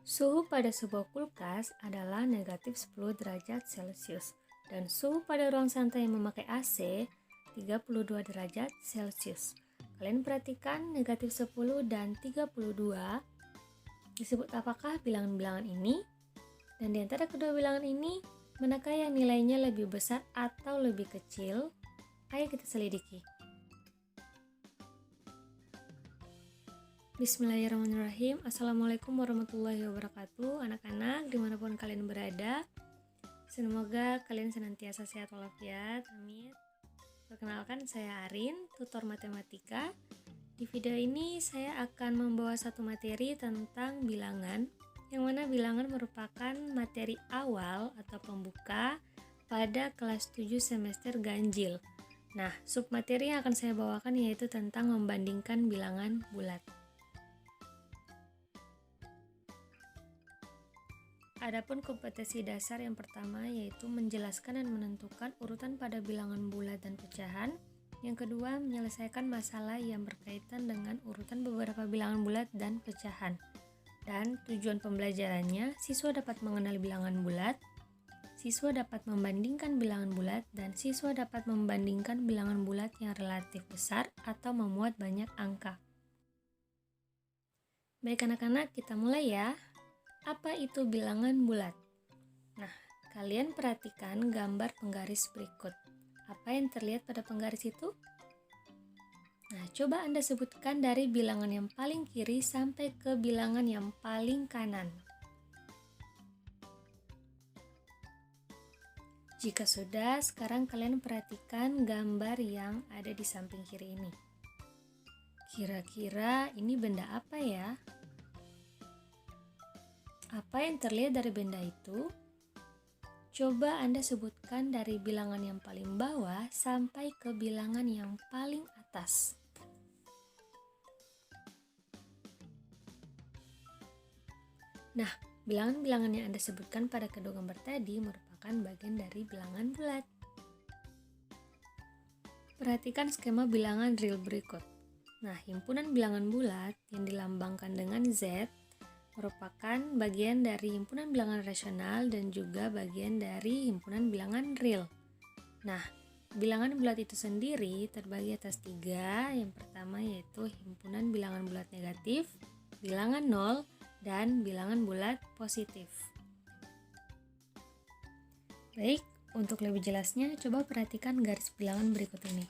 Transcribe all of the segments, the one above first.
Suhu pada sebuah kulkas adalah negatif 10 derajat Celcius dan suhu pada ruang santai yang memakai AC 32 derajat Celcius. Kalian perhatikan negatif 10 dan 32 disebut apakah bilangan-bilangan ini? Dan di antara kedua bilangan ini, manakah yang nilainya lebih besar atau lebih kecil? Ayo kita selidiki. Bismillahirrahmanirrahim. Assalamualaikum warahmatullahi wabarakatuh. Anak-anak dimanapun kalian berada, semoga kalian senantiasa sehat walafiat. Amin. Perkenalkan, saya Arin, tutor matematika. Di video ini saya akan membawa satu materi tentang bilangan, yang mana bilangan merupakan materi awal atau pembuka pada kelas 7 semester ganjil. Nah, submateri yang akan saya bawakan yaitu tentang membandingkan bilangan bulat. Adapun kompetensi dasar yang pertama yaitu menjelaskan dan menentukan urutan pada bilangan bulat dan pecahan. Yang kedua, menyelesaikan masalah yang berkaitan dengan urutan beberapa bilangan bulat dan pecahan. Dan tujuan pembelajarannya, siswa dapat mengenal bilangan bulat, siswa dapat membandingkan bilangan bulat, dan siswa dapat membandingkan bilangan bulat yang relatif besar atau memuat banyak angka. Baik anak-anak, kita mulai ya. Apa itu bilangan bulat? Nah, kalian perhatikan gambar penggaris berikut. Apa yang terlihat pada penggaris itu? Nah, coba Anda sebutkan dari bilangan yang paling kiri sampai ke bilangan yang paling kanan. Jika sudah, sekarang kalian perhatikan gambar yang ada di samping kiri ini. Kira-kira ini benda apa ya? Apa yang terlihat dari benda itu? Coba Anda sebutkan dari bilangan yang paling bawah sampai ke bilangan yang paling atas. Nah, bilangan-bilangan yang Anda sebutkan pada kedua gambar tadi merupakan bagian dari bilangan bulat. Perhatikan skema bilangan real berikut. Nah, himpunan bilangan bulat yang dilambangkan dengan Z merupakan bagian dari himpunan bilangan rasional dan juga bagian dari himpunan bilangan real. Nah, bilangan bulat itu sendiri terbagi atas 3. Yang pertama yaitu himpunan bilangan bulat negatif, bilangan nol, dan bilangan bulat positif. Baik, untuk lebih jelasnya coba perhatikan garis bilangan berikut ini.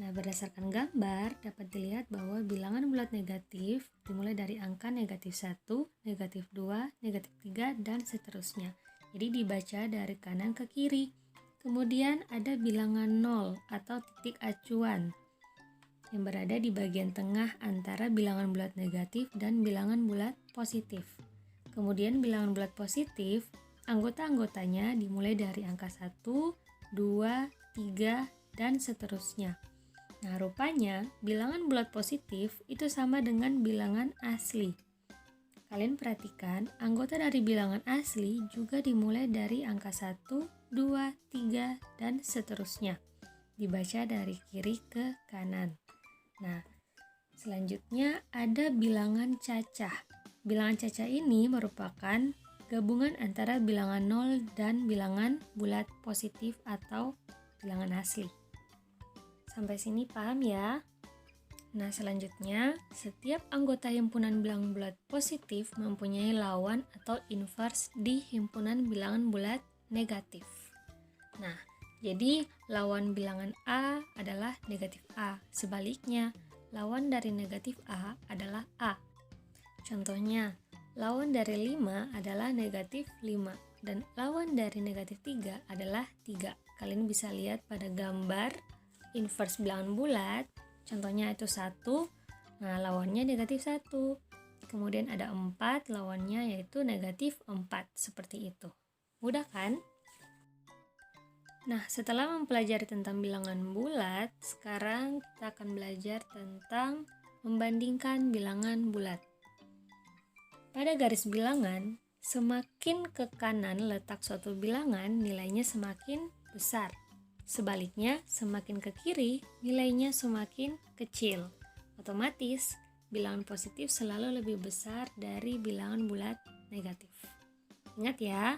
Nah, berdasarkan gambar dapat dilihat bahwa bilangan bulat negatif dimulai dari angka negatif 1, negatif 2, negatif 3, dan seterusnya. Jadi dibaca dari kanan ke kiri. Kemudian ada bilangan 0 atau titik acuan yang berada di bagian tengah antara bilangan bulat negatif dan bilangan bulat positif. Kemudian bilangan bulat positif, anggota-anggotanya dimulai dari angka 1, 2, 3, dan seterusnya. Nah, rupanya bilangan bulat positif itu sama dengan bilangan asli. Kalian perhatikan, anggota dari bilangan asli juga dimulai dari angka 1, 2, 3, dan seterusnya. Dibaca dari kiri ke kanan. Nah, selanjutnya ada bilangan cacah. Bilangan cacah ini merupakan gabungan antara bilangan 0 dan bilangan bulat positif atau bilangan asli. Sampai sini paham ya? Nah, selanjutnya, setiap anggota himpunan bilangan bulat positif mempunyai lawan atau inverse di himpunan bilangan bulat negatif. Nah, jadi lawan bilangan A adalah negatif A. Sebaliknya, lawan dari negatif A adalah A. Contohnya, lawan dari 5 adalah negatif 5 dan lawan dari negatif 3 adalah 3. Kalian bisa lihat pada gambar inverse bilangan bulat, contohnya itu 1, nah lawannya negatif 1. Kemudian ada 4, lawannya yaitu negatif 4, seperti itu. Mudah kan? Nah, setelah mempelajari tentang bilangan bulat, sekarang kita akan belajar tentang membandingkan bilangan bulat. Pada garis bilangan, semakin ke kanan letak suatu bilangan, nilainya semakin besar. Sebaliknya, semakin ke kiri, nilainya semakin kecil. Otomatis, bilangan positif selalu lebih besar dari bilangan bulat negatif. Ingat ya,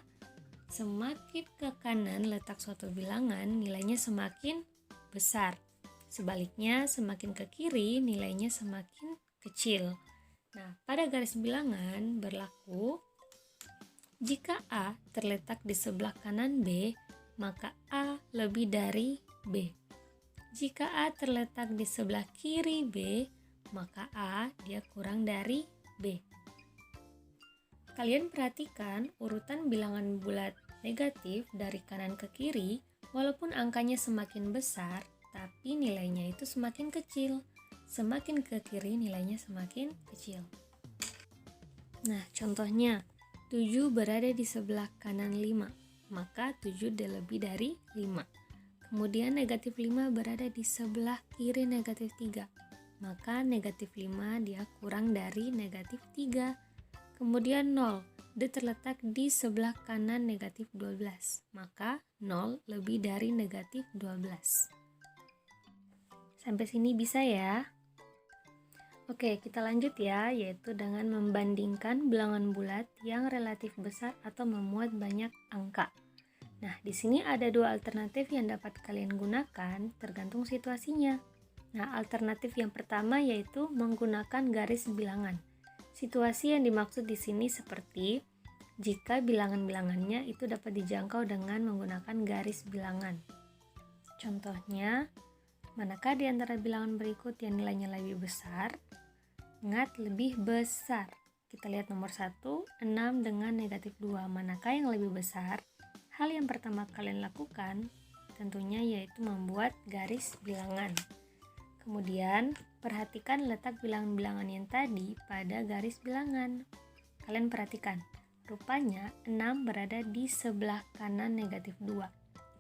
semakin ke kanan letak suatu bilangan, nilainya semakin besar. Sebaliknya, semakin ke kiri, nilainya semakin kecil. Nah, pada garis bilangan berlaku, jika A terletak di sebelah kanan B, maka A lebih dari B. Jika A terletak di sebelah kiri B, maka A dia kurang dari B. Kalian perhatikan urutan bilangan bulat negatif dari kanan ke kiri, walaupun angkanya semakin besar, tapi nilainya itu semakin kecil. Semakin ke kiri nilainya semakin kecil. Nah, contohnya 7 berada di sebelah kanan 5, maka 7 lebih dari 5. Kemudian negatif 5 berada di sebelah kiri negatif 3, maka negatif 5 dia kurang dari negatif 3. Kemudian 0, dia terletak di sebelah kanan negatif 12, maka 0 lebih dari negatif 12. Sampai sini bisa ya? Oke, kita lanjut ya, yaitu dengan membandingkan bilangan bulat yang relatif besar atau memuat banyak angka. Nah, di sini ada dua alternatif yang dapat kalian gunakan tergantung situasinya. Nah, alternatif yang pertama yaitu menggunakan garis bilangan. Situasi yang dimaksud di sini seperti jika bilangan-bilangannya itu dapat dijangkau dengan menggunakan garis bilangan. Contohnya, manakah di antara bilangan berikut yang nilainya lebih besar? Ingat, lebih besar. Kita lihat nomor 1, 6 dengan negatif 2. Manakah yang lebih besar? Hal yang pertama kalian lakukan tentunya yaitu membuat garis bilangan. Kemudian, perhatikan letak bilangan-bilangan yang tadi pada garis bilangan. Kalian perhatikan, rupanya 6 berada di sebelah kanan negatif 2.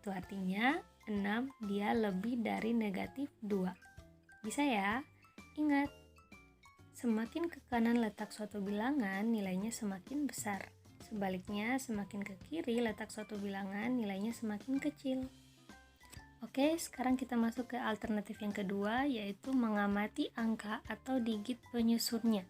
Itu artinya 6 dia lebih dari negatif 2. Bisa ya? Ingat, semakin ke kanan letak suatu bilangan, nilainya semakin besar. Sebaliknya, semakin ke kiri letak suatu bilangan, nilainya semakin kecil. Oke, sekarang kita masuk ke alternatif yang kedua, yaitu mengamati angka atau digit penyusunnya.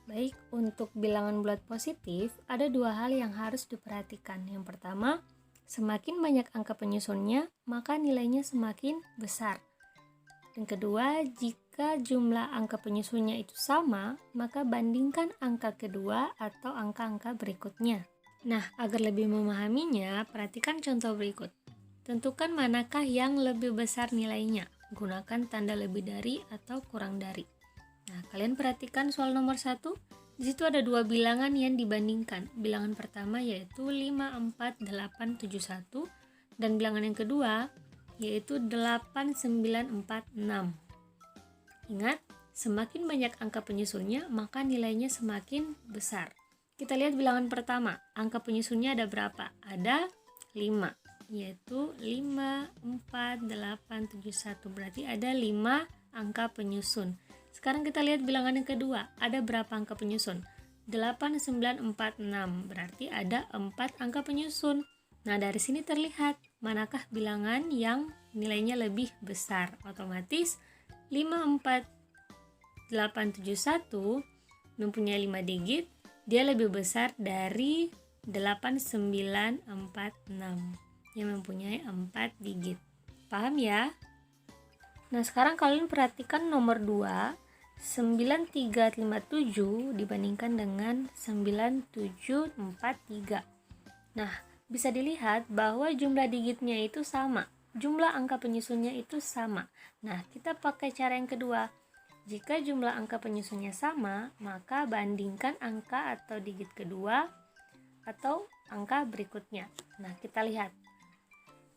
Baik, untuk bilangan bulat positif, ada dua hal yang harus diperhatikan. Yang pertama, semakin banyak angka penyusunnya, maka nilainya semakin besar. Dan kedua, jika jumlah angka penyusunnya itu sama, maka bandingkan angka kedua atau angka-angka berikutnya. Nah, agar lebih memahaminya, perhatikan contoh berikut. Tentukan manakah yang lebih besar nilainya. Gunakan tanda lebih dari atau kurang dari. Nah, kalian perhatikan soal nomor 1. Di situ ada dua bilangan yang dibandingkan. Bilangan pertama yaitu 5, 4, 8, 7, 1. Dan bilangan yang kedua yaitu 8, 9, 4, 6. Ingat, semakin banyak angka penyusunnya, maka nilainya semakin besar. Kita lihat bilangan pertama. Angka penyusunnya ada berapa? Ada 5. Yaitu 5, 4, 8, 7, 1. Berarti ada 5 angka penyusun. Sekarang kita lihat bilangan yang kedua. Ada berapa angka penyusun? 8, 9, 4, 6. Berarti ada 4 angka penyusun. Nah, dari sini terlihat manakah bilangan yang nilainya lebih besar. Otomatis 5, 4, 8, 7, 1 mempunyai 5 digit. Dia lebih besar dari 8, 9, 4, 6 yang mempunyai 4 digit. Paham ya? Nah, sekarang kalian perhatikan nomor 2, 9357 dibandingkan dengan 9743. Nah, bisa dilihat bahwa jumlah digitnya itu sama, jumlah angka penyusunnya itu sama. Nah, kita pakai cara yang kedua. Jika jumlah angka penyusunnya sama, maka bandingkan angka atau digit kedua atau angka berikutnya. Nah, kita lihat.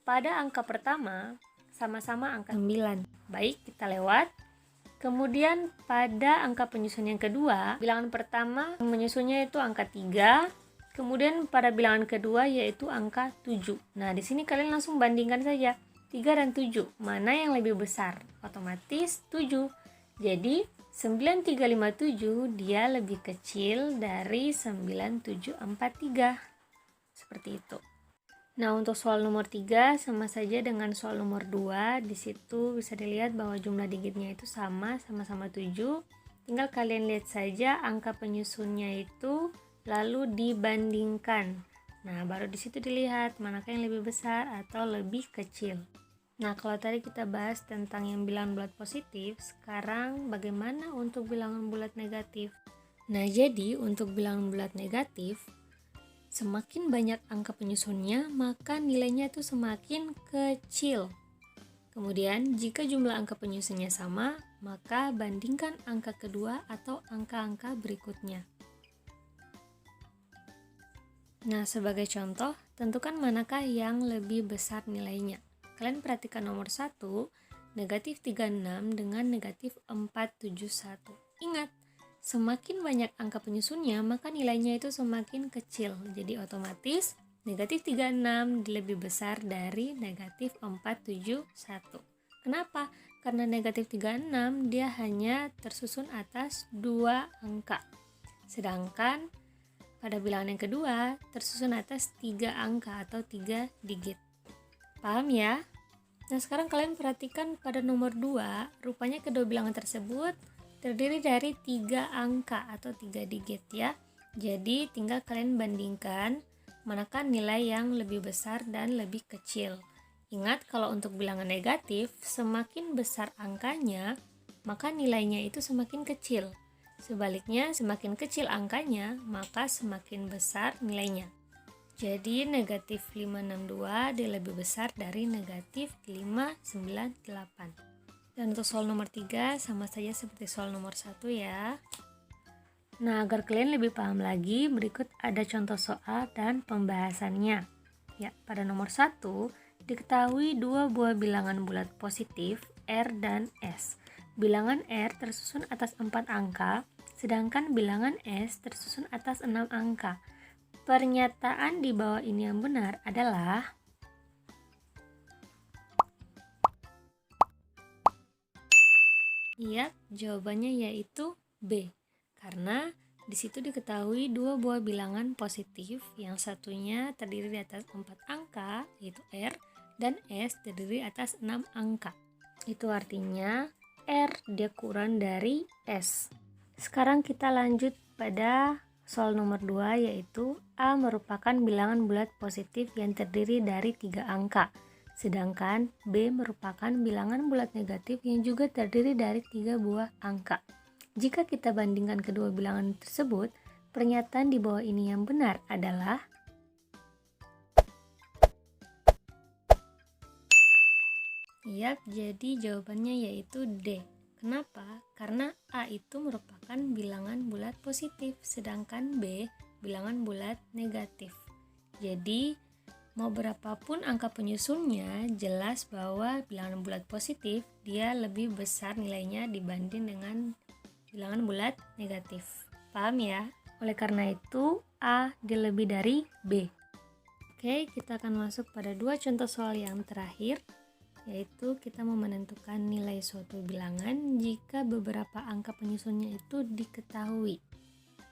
Pada angka pertama, sama-sama angka 9. Baik, kita lewat. Kemudian pada angka penyusun yang kedua, bilangan pertama menyusunnya itu angka 3. Kemudian pada bilangan kedua yaitu angka 7. Nah, di sini kalian langsung bandingkan saja 3 dan 7. Mana yang lebih besar? Otomatis 7. Jadi 9357 dia lebih kecil dari 9743. Seperti itu. Nah, untuk soal nomor 3 sama saja dengan soal nomor 2. Di situ bisa dilihat bahwa jumlah digitnya itu sama-sama 7. tinggal kalian lihat saja angka penyusunnya itu lalu dibandingkan. Nah, baru di situ dilihat manakah yang lebih besar atau lebih kecil. Nah, kalau tadi kita bahas tentang yang bilangan bulat positif, sekarang bagaimana untuk bilangan bulat negatif? Nah, jadi untuk bilangan bulat negatif, semakin banyak angka penyusunnya, maka nilainya itu semakin kecil. Kemudian, jika jumlah angka penyusunnya sama, maka bandingkan angka kedua atau angka-angka berikutnya. Nah, sebagai contoh, tentukan manakah yang lebih besar nilainya. Kalian perhatikan nomor 1, negatif 36 dengan negatif 471. Ingat, semakin banyak angka penyusunnya, maka nilainya itu semakin kecil. Jadi otomatis negatif 36 lebih besar dari negatif 471. Kenapa? Karena negatif 36 dia hanya tersusun atas 2 angka. Sedangkan pada bilangan yang kedua tersusun atas 3 angka atau 3 digit. Paham ya? Nah, sekarang kalian perhatikan pada nomor 2, rupanya kedua bilangan tersebut terdiri dari 3 angka atau 3 digit ya. Jadi tinggal kalian bandingkan manakah nilai yang lebih besar dan lebih kecil. Ingat, kalau untuk bilangan negatif, semakin besar angkanya, maka nilainya itu semakin kecil. Sebaliknya, semakin kecil angkanya, maka semakin besar nilainya. Jadi negatif 562 dia lebih besar dari negatif 598. Dan untuk soal nomor 3 sama saja seperti soal nomor 1 ya. Nah, agar kalian lebih paham lagi, berikut ada contoh soal dan pembahasannya. Ya, pada nomor 1, diketahui dua buah bilangan bulat positif R dan S. Bilangan R tersusun atas 4 angka, sedangkan bilangan S tersusun atas 6 angka. Pernyataan di bawah ini yang benar adalah ya, jawabannya yaitu B. Karena di situ diketahui dua buah bilangan positif, yang satunya terdiri di atas 4 angka yaitu R dan S terdiri atas 6 angka. Itu artinya R dia kurang dari S. Sekarang kita lanjut pada soal nomor 2, yaitu A merupakan bilangan bulat positif yang terdiri dari 3 angka, sedangkan B merupakan bilangan bulat negatif yang juga terdiri dari 3 buah angka. Jika kita bandingkan kedua bilangan tersebut, pernyataan di bawah ini yang benar adalah Yap, jadi jawabannya yaitu D. Kenapa? Karena A itu merupakan bilangan bulat positif, sedangkan B bilangan bulat negatif. Jadi, mau berapapun angka penyusunnya, jelas bahwa bilangan bulat positif dia lebih besar nilainya dibanding dengan bilangan bulat negatif. Paham ya? Oleh karena itu, A dia lebih dari B. Oke, kita akan masuk pada 2 contoh soal yang terakhir, yaitu kita mau menentukan nilai suatu bilangan jika beberapa angka penyusunnya itu diketahui.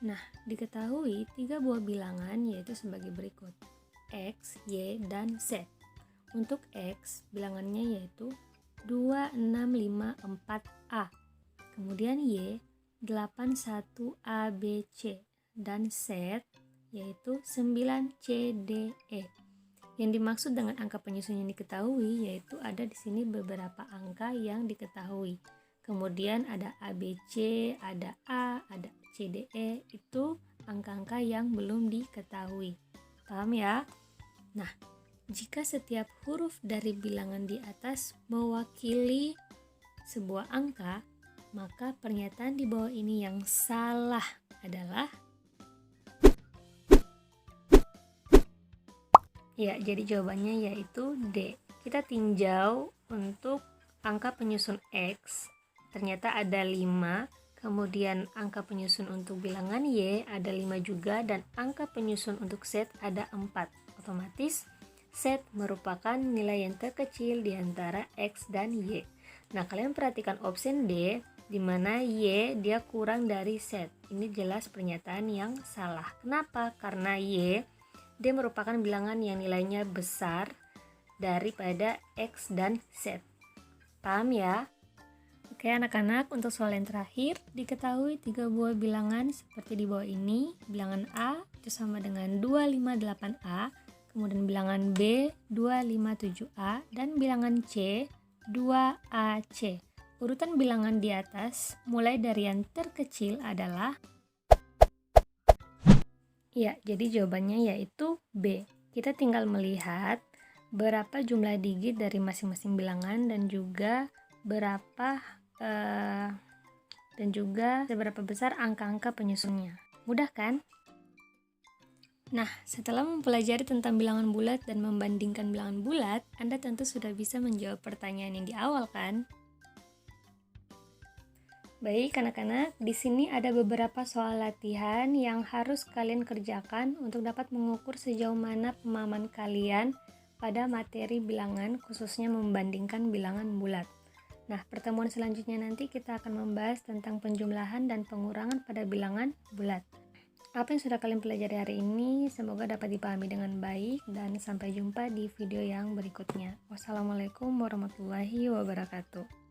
Nah, diketahui 3 buah bilangan yaitu sebagai berikut: X, Y, dan Z. Untuk X, bilangannya yaitu 2654A. Kemudian Y, 81ABC. Dan Z yaitu 9CDE. Yang dimaksud dengan angka penyusun yang diketahui yaitu ada di sini beberapa angka yang diketahui. Kemudian ada ABC, ada A, ada CDE, itu angka-angka yang belum diketahui. Paham ya? Nah, jika setiap huruf dari bilangan di atas mewakili sebuah angka, maka pernyataan di bawah ini yang salah adalah ya, jadi jawabannya yaitu D. Kita tinjau untuk angka penyusun X, ternyata ada 5, kemudian angka penyusun untuk bilangan Y ada 5 juga, dan angka penyusun untuk Z ada 4. Otomatis Z merupakan nilai yang terkecil di antara X dan Y. Nah, kalian perhatikan option D, di mana Y dia kurang dari Z. Ini jelas pernyataan yang salah. Kenapa? Karena Y dia merupakan bilangan yang nilainya besar daripada X dan Z. Paham ya? Oke anak-anak, untuk soal yang terakhir, diketahui 3 buah bilangan seperti di bawah ini. Bilangan A itu sama dengan 258A, kemudian bilangan B 257A, dan bilangan C 2AC. Urutan bilangan di atas, mulai dari yang terkecil adalah, ya, jadi jawabannya yaitu B. Kita tinggal melihat berapa jumlah digit dari masing-masing bilangan dan juga seberapa besar angka-angka penyusunnya. Mudah kan? Nah, setelah mempelajari tentang bilangan bulat dan membandingkan bilangan bulat, Anda tentu sudah bisa menjawab pertanyaan yang di awal kan? Baik anak-anak, di sini ada beberapa soal latihan yang harus kalian kerjakan untuk dapat mengukur sejauh mana pemahaman kalian pada materi bilangan, khususnya membandingkan bilangan bulat. Nah, pertemuan selanjutnya nanti kita akan membahas tentang penjumlahan dan pengurangan pada bilangan bulat. Apa yang sudah kalian pelajari hari ini semoga dapat dipahami dengan baik dan sampai jumpa di video yang berikutnya. Wassalamualaikum warahmatullahi wabarakatuh.